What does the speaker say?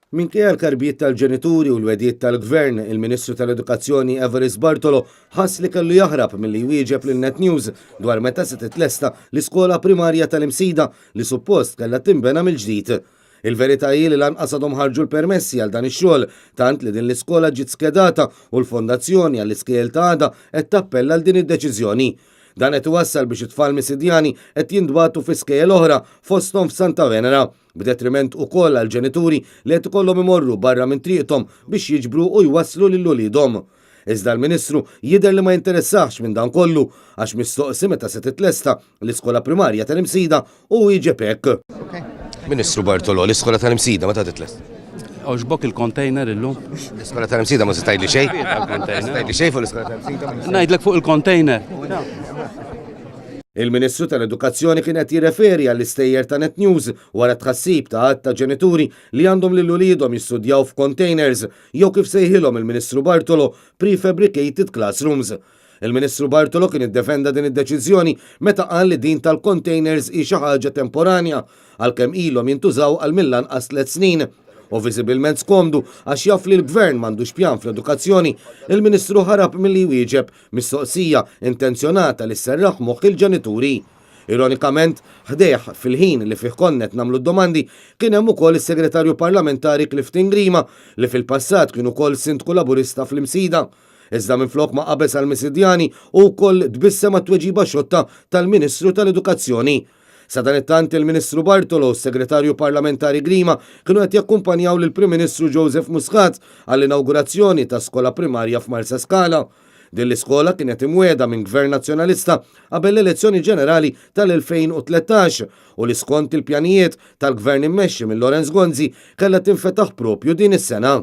Minkejja l-karbijiet tal-ġenituri u l-wedijiet tal-gvern, il-Ministru tal-Edukazzjoni Everest Bartolo ħass li kellu jaħrab milli jwieġeb lil Net News dwar meta se titlesta l-iskola primarja tal-Imsida li suppost kellha tinbena mill-ġdid. Il-verità hi li lanqas għadhom ħarġu l-permessi għal dan ix-xogħol, tant li din l-iskola ġiet skedata u l-fondazzjoni għall-iskejjel ta' għada qed tappella għal din id-deċiżjoni. Dan qed iwassal biex it-tfal Misidjani qed jindbagħtu fi skejjel oħra fosthom f'Santa Venera, b'detriment ukoll għal ġenituri li qed ikollhom imorru barra minn triqthom biex jiġbru u jwasslu lil ulidhom. Iżda l-Ministru jidher li ma jinteressax minn dan kollu għax mistoqsi meta se titlesta l-iskola primarja tal-Imsida u jieġeb hekk. Ministru Bartolo, l-iskola tal-Imsida meta titlesta? Oġbok il-container illum. L-iskola tal-Imsida ma se tgħidli xejn? Tgħidli xejn fuq l-iskola tal-Imsida? Ngħidlek fuq il-container. Il-Ministru tal-Edukazzjoni kien qed jirreferi għall-istejjer ta' Net News wara tħassib ta' għadd ta' ġenituri li għandhom lil uliedhom jistudjaw f'containers jew kif sejħilhom il-Ministru Bartolo prefabricated classrooms. Il-Ministru Bartolo kien iddefenda din id-deċiżjoni meta qal li din tal-containers hi xi ħaġa temporanja għalkemm ilhom jintużaw għal mill-anqas 3 snin. U viżibilment skomdu għax jaf li l-gvern m'għandux pjan fl-edukazzjoni, il-Ministru ħarab milli jwieġeb mistoqsija intenzjonata li serraħ moħħ il-ġenituri. Ironikament, ħdeħ fil-ħin li fih konnet namlu d-domandi kien hemm ukoll is-Segretarju Parlamentari Clifton Grima li fil-passat kien ukoll sindku laburista fl-Imsida. Iżda minflok ma qabeż għal Misidjani u wkoll tbissem għat-tweġiba xotta tal-Ministru tal-Edukazzjoni. Sa dan it-tant il-Ministru Bartolo u s-Segretarju Parlamentari Grima kienu qed jakkumpanjaw lill-Prim Ministru Joseph Muscat għall-inawgurazzjoni ta' skola primarja f'Marsa Scala. Din l-iskola kienet imwiegħda minn Gvern Nazzjonalista qabel l-elezzjoni ġenerali tal-2013 u li skont il-pjanijiet tal-Gvern immexxi minn Lorenz Gonzi kellha tinfetaħ propju din is-sena.